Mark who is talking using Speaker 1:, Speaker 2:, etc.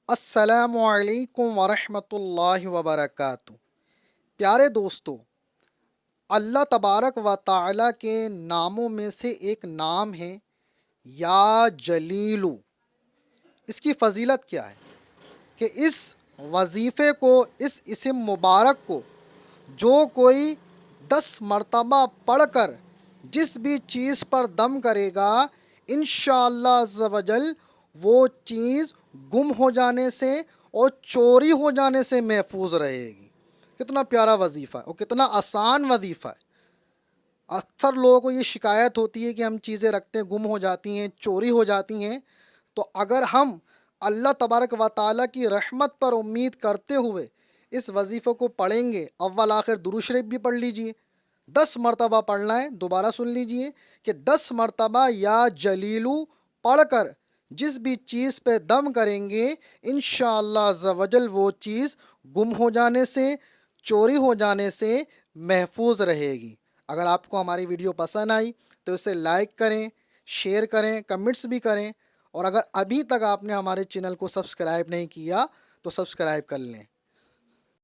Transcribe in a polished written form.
Speaker 1: السلام علیکم ورحمۃ اللہ وبرکاتہ۔ پیارے دوستو، اللہ تبارک و تعالیٰ کے ناموں میں سے ایک نام ہے یا جلیلو۔ اس کی فضیلت کیا ہے کہ اس وظیفے کو، اس اسم مبارک کو جو کوئی 10 مرتبہ پڑھ کر جس بھی چیز پر دم کرے گا، انشاءاللہ عز و جل وہ چیز گم ہو جانے سے اور چوری ہو جانے سے محفوظ رہے گی۔ کتنا پیارا وظیفہ ہے اور کتنا آسان وظیفہ ہے۔ اکثر لوگوں کو یہ شکایت ہوتی ہے کہ ہم چیزیں رکھتے ہیں، گم ہو جاتی ہیں، چوری ہو جاتی ہیں۔ تو اگر ہم اللہ تبارک و تعالیٰ کی رحمت پر امید کرتے ہوئے اس وظیفے کو پڑھیں گے، اول آخر درود شریف بھی پڑھ لیجئے، 10 مرتبہ پڑھنا ہے، دوبارہ سن لیجئے کہ 10 مرتبہ یا جلیلو پڑھ کر جس بھی چیز پہ دم کریں گے، انشاءاللہ عز و جل وہ چیز گم ہو جانے سے، چوری ہو جانے سے محفوظ رہے گی۔ اگر آپ کو ہماری ویڈیو پسند آئی تو اسے لائک کریں، شیئر کریں، کمنٹس بھی کریں، اور اگر ابھی تک آپ نے ہمارے چینل کو سبسکرائب نہیں کیا تو سبسکرائب کر لیں۔